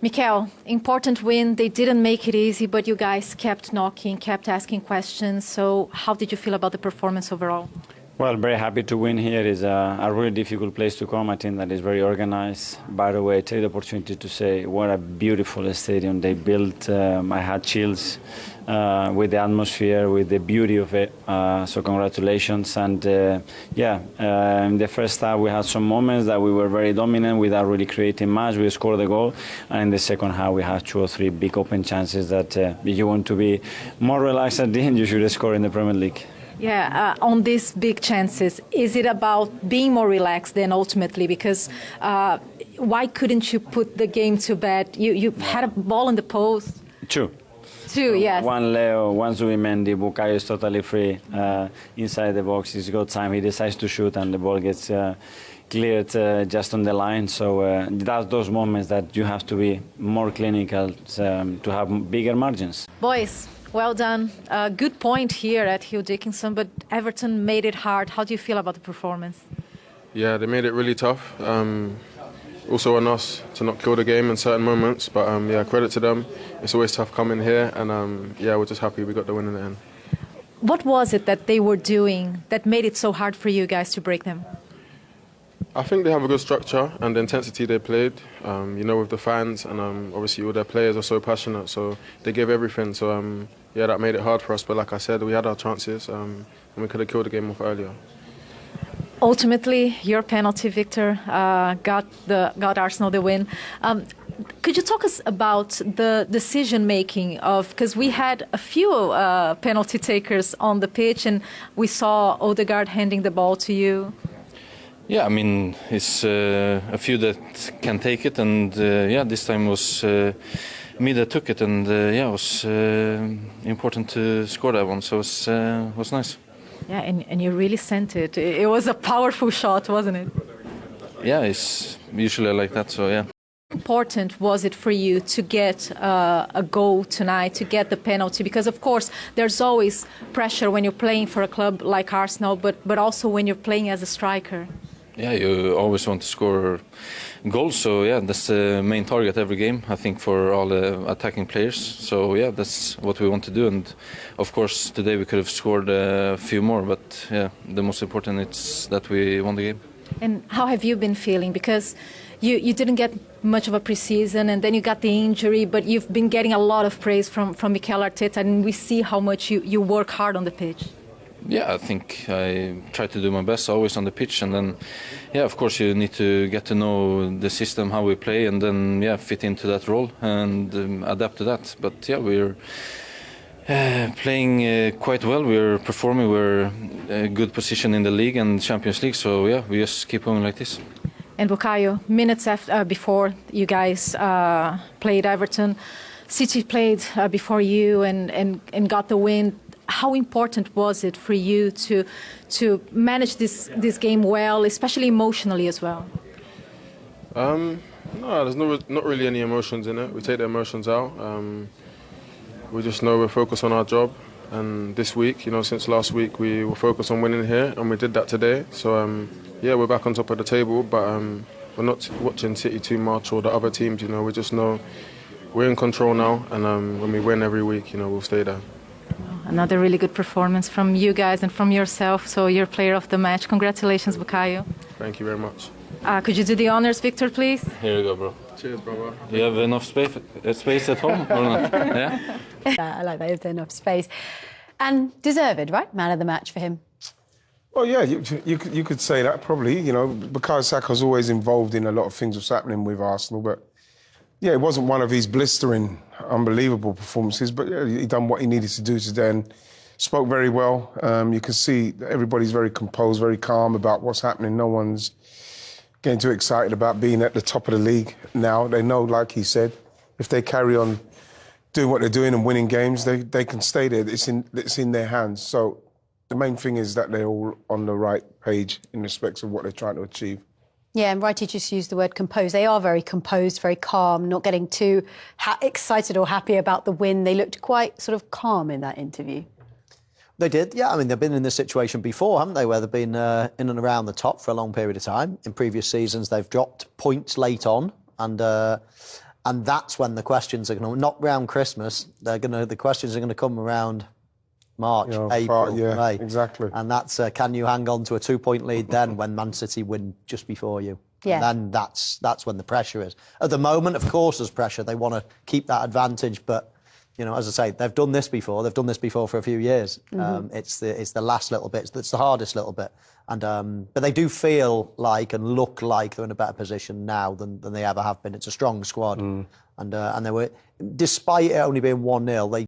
Mikel, important win. They didn't make it easy, but you guys kept knocking, kept asking questions. So how did you feel about the performance overall? Well, very happy to win here. It's a really difficult place to come. I think that is very organized. By the way, I take the opportunity to say what a beautiful stadium they built. I had chills with the atmosphere, with the beauty of it. So congratulations. And in the first half we had some moments that we were very dominant without really creating much. We scored the goal. And in the second half we had 2 or 3 big open chances that if you want to be more relaxed at the end, you should score in the Premier League. Yeah, on these big chances, is it about being more relaxed then ultimately? Because why couldn't you put the game to bed? You had a ball in the post. Two, yes. One Leo, one Zubimendi. Bukayo is totally free inside the box. He's got time. He decides to shoot and the ball gets cleared just on the line. So that's those moments that you have to be more clinical to have bigger margins. Boys, well done. Good point here at Hugh Dickinson, but Everton made it hard. How do you feel about the performance? Yeah, they made it really tough. Also on us to not kill the game in certain moments, but credit to them. It's always tough coming here, and we're just happy we got the win in the end. What was it that they were doing that made it so hard for you guys to break them? I think they have a good structure and the intensity they played, with the fans, and obviously all their players are so passionate, so they gave everything. So that made it hard for us, but like I said, we had our chances and we could have killed the game off earlier. Ultimately, your penalty, Victor, got Arsenal the win. Could you talk us about the decision-making because we had a few penalty takers on the pitch and we saw Odegaard handing the ball to you? Yeah, I mean, it's a few that can take it, and this time was me that took it, and it was important to score that one, so it was nice. Yeah, and you really sent it. It was a powerful shot, wasn't it? Yeah, it's usually like that, so yeah. How important was it for you to get a goal tonight, to get the penalty? Because, of course, there's always pressure when you're playing for a club like Arsenal, but also when you're playing as a striker. Yeah, you always want to score goals, so yeah, that's the main target every game, I think, for all the attacking players. So yeah, that's what we want to do, and of course today we could have scored a few more, but yeah, the most important is that we won the game. And how have you been feeling? Because you didn't get much of a pre-season, and then you got the injury, but you've been getting a lot of praise from Mikel Arteta, and we see how much you work hard on the pitch. Yeah, I think I try to do my best always on the pitch, and then, yeah, of course you need to get to know the system, how we play, and then, yeah, fit into that role and adapt to that. But yeah, we're playing quite well. We're performing. We're in a good position in the league and Champions League. So yeah, we just keep going like this. And Bukayo, minutes before you guys played Everton, City played before you and got the win. How important was it for you to manage this game well, especially emotionally as well? No, there's not really any emotions in it. We take the emotions out. We just know we're focused on our job. And this week, since last week, we were focused on winning here, and we did that today. So, we're back on top of the table, but we're not watching City too much or the other teams. We just know we're in control now, and when we win every week, we'll stay there. Another really good performance from you guys and from yourself. So you're player of the match. Congratulations, Bukayo. Thank you very much. Could you do the honors, Victor, please? Here you go, bro. Cheers, brother. You have enough space at home or not? Yeah? I like that. There's enough space. And deserved, right? Man of the match for him. Well, yeah, you could say that probably, because Saka's always involved in a lot of things that's happening with Arsenal, but yeah, it wasn't one of his blistering, unbelievable performances, but yeah, he done what he needed to do today and spoke very well. You can see that everybody's very composed, very calm about what's happening. No one's getting too excited about being at the top of the league now. They know, like he said, if they carry on doing what they're doing and winning games, they can stay there. It's in their hands. So the main thing is that they're all on the right page in respect of what they're trying to achieve. Yeah, and Raya just used the word composed. They are very composed, very calm, not getting too excited or happy about the win. They looked quite sort of calm in that interview. They did, yeah. I mean, they've been in this situation before, haven't they, where they've been in and around the top for a long period of time. In previous seasons, they've dropped points late on, and And that's when the questions are going to, not around Christmas, the questions are going to come around March, April, May. Exactly. And that's, can you hang on to a 2-point lead then when Man City win just before you? Yeah. And then that's when the pressure is. At the moment, of course, there's pressure. They want to keep that advantage, but, you know, as I say, they've done this before. They've done this before for a few years. It's the last little bit. It's the hardest little bit. And but they do feel like and look like they're in a better position now than they ever have been. It's a strong squad. And they were, despite it only being 1-0, they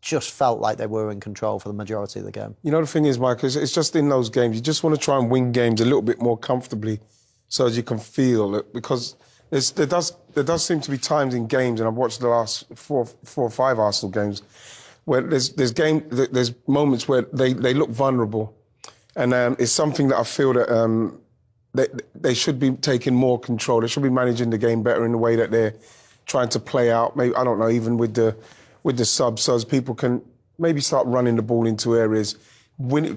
just felt like they were in control for the majority of the game. You know, the thing is, Mike, it's just in those games, you just want to try and win games a little bit more comfortably so as you can feel it, because there does seem to be times in games, and I've watched the last four or five Arsenal games, where there's moments where they look vulnerable, and it's something that I feel that they should be taking more control. They should be managing the game better in the way that they're trying to play out. Maybe, I don't know, even with the subs, so as people can maybe start running the ball into areas,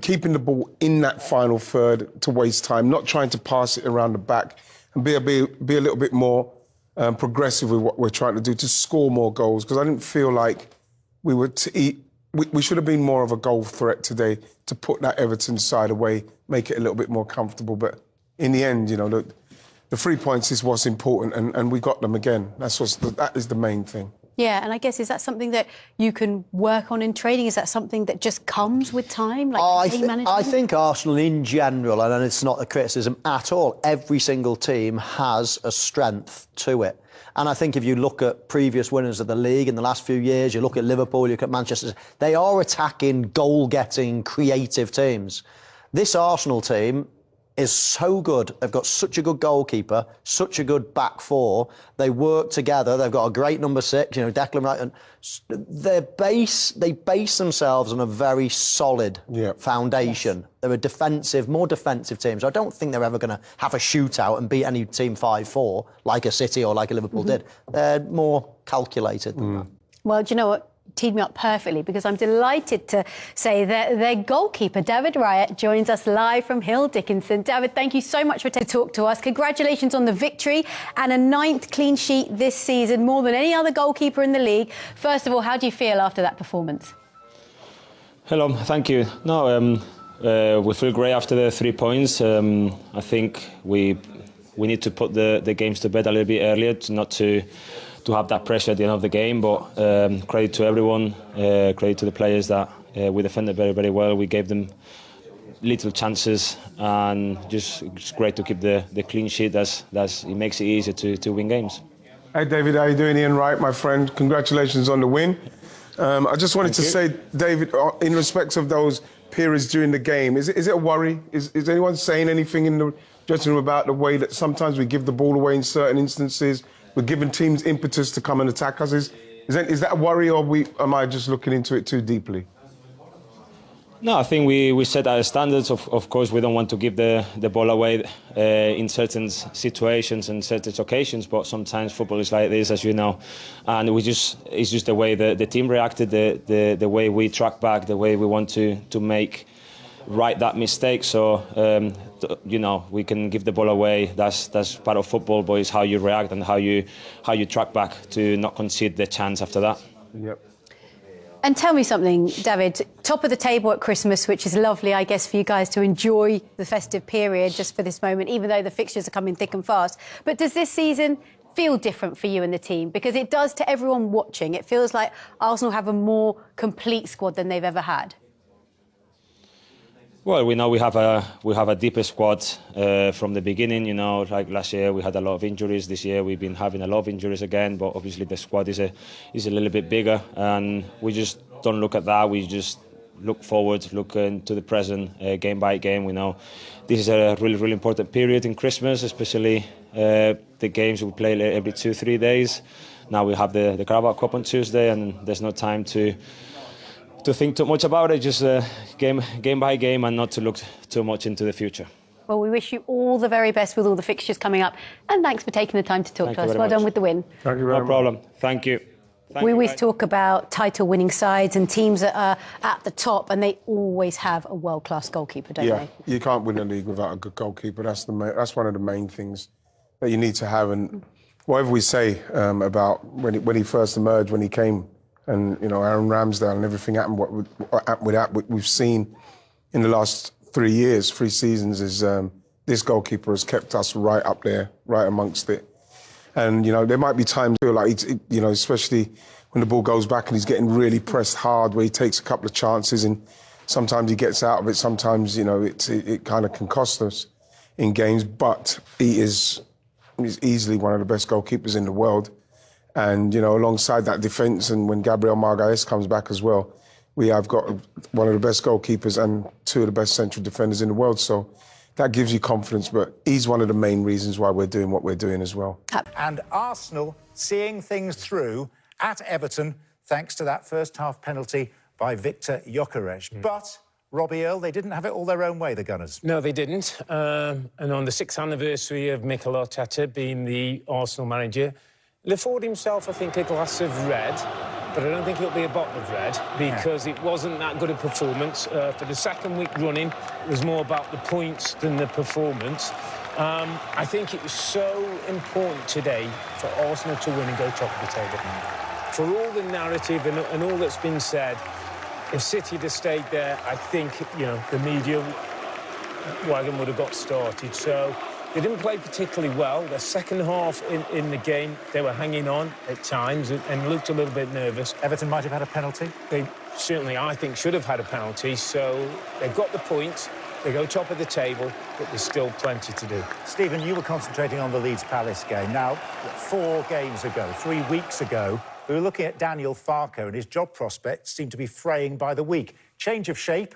keeping the ball in that final third to waste time, not trying to pass it around the back, and be a little bit more progressive with what we're trying to do to score more goals. Because I didn't feel like we should have been more of a goal threat today to put that Everton side away, make it a little bit more comfortable. But in the end, you know, the 3 points is what's important, and we got them again. That is the main thing. Yeah, and I guess, is that something that you can work on in training? Is that something that just comes with time, like game management? I think Arsenal in general, and it's not a criticism at all, every single team has a strength to it. And I think if you look at previous winners of the league in the last few years, you look at Liverpool, you look at Manchester, they are attacking, goal-getting, creative teams. This Arsenal team is so good. They've got such a good goalkeeper, such a good back four. They work together. They've got a great number 6, you know, Declan Rice. And they base themselves on a very solid foundation. Yes. They're a more defensive team. So I don't think they're ever going to have a shootout and beat any team 5-4 like a City or like a Liverpool did. They're more calculated than that. Well, do you know what? Teed me up perfectly, because I'm delighted to say that their goalkeeper, David Raya, joins us live from Hill Dickinson. David, thank you so much for talk to us. Congratulations on the victory and a 9th clean sheet this season, more than any other goalkeeper in the league. First of all, how do you feel after that performance? Hello, thank you. No, we feel great after the 3 points. I think we need to put the games to bed a little bit earlier, not to have that pressure at the end of the game, but credit to everyone, credit to the players that we defended very, very well. We gave them little chances, and just it's great to keep the clean sheet. It makes it easier to win games. Hey David, how you doing? Ian Wright, my friend. Congratulations on the win. I just wanted to say, David, in respect of those periods during the game, is it a worry? Is anyone saying anything in the dressing room about the way that sometimes we give the ball away in certain instances? We're giving teams impetus to come and attack us. Is that a worry, or am I just looking into it too deeply? No, I think we set our standards. Of course, we don't want to give the ball away in certain situations and certain occasions, but sometimes football is like this, as you know. And it's just the way the team reacted, the way we track back, the way we want to make right that mistake. So, you know, we can give the ball away. That's part of football, but it's how you react and how you track back to not concede the chance after that. Yep. And tell me something, David. Top of the table at Christmas, which is lovely, I guess, for you guys to enjoy the festive period just for this moment, even though the fixtures are coming thick and fast. But does this season feel different for you and the team? Because it does to everyone watching. It feels like Arsenal have a more complete squad than they've ever had. Well, we know we have a deeper squad from the beginning. You know, like last year we had a lot of injuries. This year we've been having a lot of injuries again. But obviously the squad is a little bit bigger, and we just don't look at that. We just look forward, look into the present, game by game. We know this is a really, really important period in Christmas, especially the games we play every 2-3 days. Now we have the Carabao Cup on Tuesday, and there's no time to think too much about it, just game by game, and not to look too much into the future. Well, we wish you all the very best with all the fixtures coming up, and thanks for taking the time to talk to us. Well done with the win. Thank you very much. No problem. Thank you. We always talk about title-winning sides and teams that are at the top, and they always have a world-class goalkeeper, don't they? You can't win a league without a good goalkeeper. That's one of the main things that you need to have. And whatever we say about when he first emerged, when he came, and Aaron Ramsdale and everything happened. What happened with that, we've seen in the last 3 years, 3 seasons, is this goalkeeper has kept us right up there, right amongst it. And there might be times where, like, especially when the ball goes back and he's getting really pressed hard, where he takes a couple of chances and sometimes he gets out of it. Sometimes it kind of can cost us in games, but he's easily one of the best goalkeepers in the world. And, alongside that defence, and when Gabriel Magalhaes comes back as well, we have got one of the best goalkeepers and 2 of the best central defenders in the world. So that gives you confidence, but he's one of the main reasons why we're doing what we're doing as well. And Arsenal seeing things through at Everton, thanks to that first-half penalty by Victor Gyokeres. But, Robbie Earle, they didn't have it all their own way, the Gunners. No, they didn't. And on the 6th anniversary of Mikel Arteta being the Arsenal manager, he afforded himself, I think, a glass of red, but I don't think it'll be a bottle of red, because it wasn't that good a performance. For the second week running, it was more about the points than the performance. I think it was so important today for Arsenal to win and go top of the table. For all the narrative and all that's been said, if City had stayed there, I think, the media wagon would have got started. So they didn't play particularly well. The second half in the game, they were hanging on at times and looked a little bit nervous. Everton might have had a penalty. They certainly, I think, should have had a penalty. So they've got the points. They go top of the table, but there's still plenty to do. Stephen, you were concentrating on the Leeds Palace game. Now, 4 games ago, 3 weeks ago, we were looking at Daniel Farke, and his job prospects seem to be fraying by the week. Change of shape,